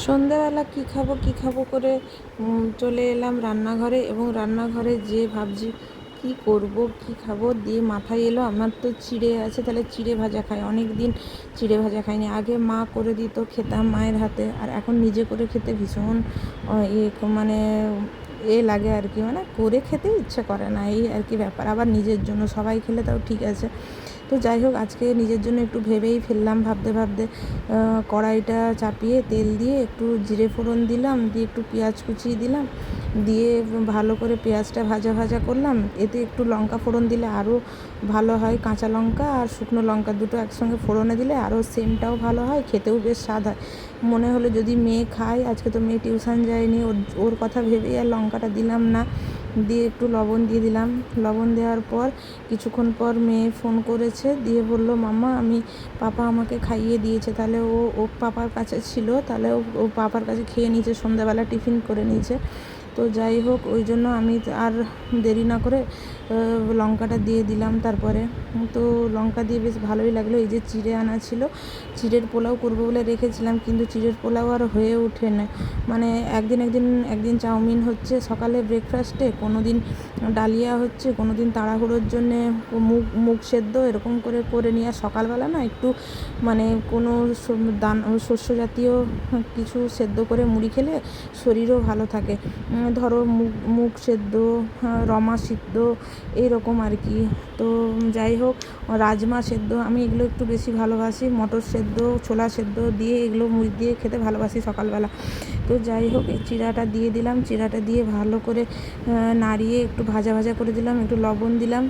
সন্ধেবেলা কী খাবো করে চলে এলাম রান্নাঘরে, এবং রান্নাঘরে যেয়ে ভাবছি কী খাবো, দিয়ে মাথায় এলো আমার তো চিড়ে আছে, তাহলে চিড়ে ভাজা খাই। অনেক দিন চিড়ে ভাজা খাইনি। আগে মা করে দিত, খেতাম মায়ের হাতে, আর এখন নিজে করে খেতে ভীষণ মানে লাগে আর কি, মানে করে খেতে ইচ্ছে করে না, এই আর কি ব্যাপার। আবার নিজের জন্য, সবাই খেলে তাও ঠিক আছে। তো যাই হোক, আজকে নিজের জন্য একটু ভেবেই ফেললাম। ভাবতে ভাবতে কড়াইটা চাপিয়ে তেল দিয়ে একটু জিরে ফোড়ন দিলাম, দিয়ে একটু পেঁয়াজ কুচিয়ে দিলাম, দিয়ে ভালো করে পেঁয়াজটা ভাজা ভাজা করলাম। এতে একটু লঙ্কা ফোড়ন দিলে আরও ভালো হয়, কাঁচা লঙ্কা আর শুকনো লঙ্কা দুটো একসঙ্গে ফোড়নে দিলে আরও সেন্টটাও ভালো হয়, খেতেও বেশ স্বাদ হয়। মনে হলো যদি মেয়ে খায়, আজকে তো মেয়ে টিউশন যায়নি, ওর কথা ভেবেই আর লঙ্কাটা দিলাম না। দিয়ে একটু লবণ দিয়ে দিলাম। লবণ দেওয়ার পর কিছুক্ষণ পর মেয়ে ফোন করেছে, দিয়ে বলল মাম্মা পাপা আমাকে খাইয়ে দিয়েছে। তাহলে ও পাপার কাছে ছিল, তাহলে ও পাপার কাছে খেয়ে নিয়েছে, সন্ধ্যাবেলা টিফিন করে নিয়েছে। তো যাই হোক, ওই জন্য আমি আর দেরি না করে লঙ্কাটা দিয়ে দিলাম। তারপরে তো লঙ্কা দিয়ে বেশ ভালোই লাগলো। এই যে চিড়ে আনা ছিল, চিড়ের পোলাও করবো বলে রেখেছিলাম, কিন্তু চিড়ের পোলাও আর হয়ে ওঠে না। মানে একদিন চাউমিন হচ্ছে সকালে ব্রেকফাস্টে, কোনো দিন ডালিয়া হচ্ছে, কোনো দিন তাড়াহুড়োর জন্যে মুগ সেদ্ধ এরকম করে নিয়ে, সকালবেলা না একটু মানে কোনো শস্য জাতীয় কিছু সেদ্ধ করে মুড়ি খেলে শরীরও ভালো থাকে। ধরো মুগ সেদ্ধ, রমা সিদ্ধ, এইরকম আর কি। তো যাই হোক, রাজমা সেদ্ধ, আমি এগুলো একটু বেশি ভালোবাসি। মটর সেদ্ধ, ছোলা সেদ্ধ দিয়ে এগুলো মুড়ি দিয়ে খেতে ভালোবাসি সকালবেলা। তো যাই হোক, এই চিড়াটা দিয়ে দিলাম। চিড়াটা দিয়ে ভালো করে নাড়িয়ে একটু ভাজা ভাজা করে দিলাম, একটু লবণ দিলাম,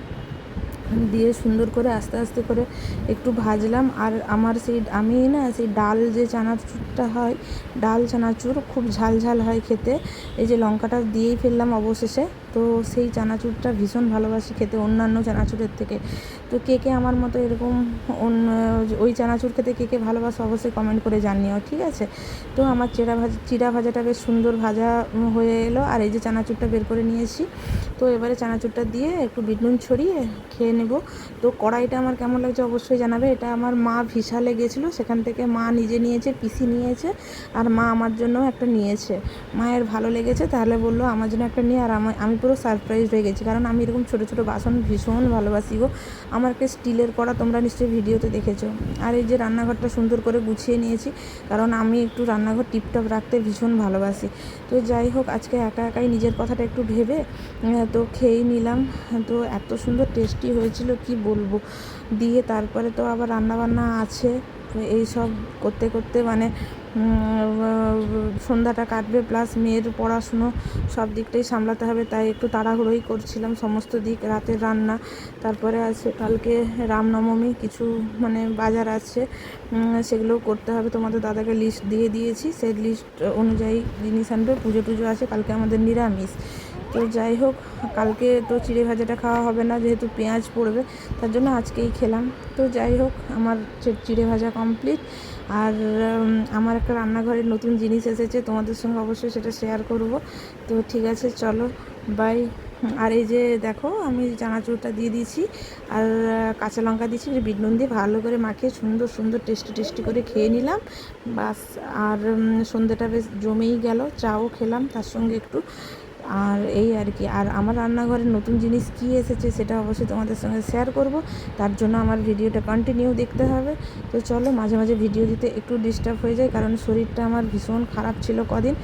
দিয়ে সুন্দর করে আস্তে আস্তে করে একটু ভাজলাম। আর আমার আমি না সেই ডাল যে চানাচুরটা হয়, ডাল চানাচুর খুব ঝাল ঝাল হয় খেতে। এই যে লঙ্কাটা দিয়েই ফেললাম অবশেষে। তো সেই চানাচুরটা ভীষণ ভালোবাসি খেতে অন্যান্য চানাচুরের থেকে। তো কে আমার মতো এরকম ওই চানাচুর খেতে কে ভালোবাসে অবশ্যই কমেন্ট করে জানিও, ঠিক আছে? তো আমার চিড়া ভাজাটা বেশ সুন্দর ভাজা হয়ে এলো, আর এই যে চানাচুরটা বের করে নিয়েছি। তো এবারে চানাচুরটা দিয়ে একটু বিট নুন ছড়িয়ে খেয়ে নেব। তো কড়াইটা আমার কেমন লাগছে অবশ্যই জানাবে। এটা আমার মা ভিশালে গেছিলো, সেখান থেকে মা নিজে নিয়েছে, পিসি নিয়েছে, আর মা আমার জন্য একটা নিয়েছে। মায়ের ভালো লেগেছে, তাহলে বললো আমার জন্য একটা নিয়ে। আর আমি পুরো সারপ্রাইজ হয়ে গেছি, কারণ আমি এরকম ছোটো ছোটো বাসন ভীষণ ভালোবাসি গো। আমার একটা স্টিলের কড়া, তোমরা নিশ্চয়ই ভিডিওতে দেখেছো। আর এই যে রান্নাঘরটা সুন্দর করে গুছিয়ে নিয়েছি, কারণ আমি একটু রান্নাঘর টিপটপ রাখতে ভীষণ ভালোবাসি। তো যাই হোক, আজকে একাই নিজের কথাটা একটু ভেবে তো খেয়েই নিলাম। তো এত সুন্দর টেস্টি হয়েছিল কি বলবো। দিয়ে তারপরে তো আবার রান্নাবান্না আছে, এই সব করতে করতে মানে সন্ধ্যাটা কাটবে, প্লাস মেয়ের পড়াশুনো সব দিকটাই সামলাতে হবে, তাই একটু তাড়াহুড়োই করছিলাম সমস্ত দিক। রাতের রান্না, তারপরে আছে কালকে রামনবমী, কিছু মানে বাজার আছে, সেগুলোও করতে হবে। তোমাদের দাদাকে লিস্ট দিয়ে দিয়েছি, সেই লিস্ট অনুযায়ী জিনিস আনবে। পুজো টুজো আছে, কালকে আমাদের নিরামিষ। তো যাই হোক, কালকে তো চিড়ে ভাজাটা খাওয়া হবে না, যেহেতু পেঁয়াজ পড়বে, তার জন্য আজকেই খেলাম। তো যাই হোক, আমার চিড়ে ভাজা কমপ্লিট। আর আমার একটা রান্নাঘরের নতুন জিনিস এসেছে, তোমাদের সঙ্গে অবশ্যই সেটা শেয়ার করব। তো ঠিক আছে, চলো, বাই। আর এই যে দেখো, আমি চানাচুরটা দিয়ে দিয়েছি, আর কাঁচা লঙ্কা দিয়েছি, বিট নুন দিয়ে ভালো করে মাখিয়ে সুন্দর টেস্টি করে খেয়ে নিলাম, বাস। আর সন্ধ্যেটা বেশ জমেই গেল, চাও খেলাম তার সঙ্গে একটু। আর এই আর কি। আর আমার রান্নাঘরের নতুন জিনিস কী এসেছে সেটা অবশ্যই তোমাদের সঙ্গে শেয়ার করব, তার জন্য আমার ভিডিওটা কন্টিনিউ দেখতে হবে। তো চলো, মাঝে মাঝে ভিডিও দিতে একটু ডিস্টার্ব হয়ে যায়, কারণ শরীরটা আমার ভীষণ খারাপ ছিল কদিন,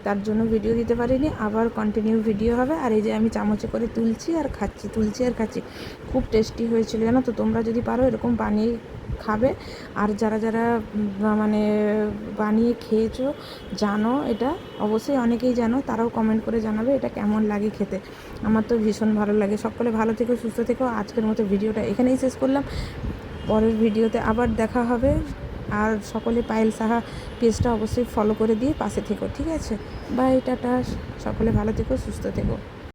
তার জন্য ভিডিও দিতে পারিনি। আবার কন্টিনিউ ভিডিও হবে। আর এই যে আমি চামচে করে তুলছি আর খাচ্ছি, খুব টেস্টি হয়েছিল জানো তো। তোমরা যদি পারো এরকম বানিয়ে খাবে। আর যারা মানে বানিয়ে খেয়েছো, জানো এটা, অবশ্যই অনেকেই জানো, তারাও কমেন্ট করে জানাবে এটা কেমন লাগে খেতে। আমার তো ভীষণ ভালো লাগে। সকলে ভালো থেকো, সুস্থ থেকো। আজকের মতো ভিডিওটা এখানেই শেষ করলাম, পরের ভিডিওতে আবার দেখা হবে। আর সকলে পায়েল সাহা পেজটা অবশ্যই ফলো করে দিয়ে পাশে থেকো, ঠিক আছে? Bye, tata. সকলে ভালো থেকো, সুস্থ থেকো।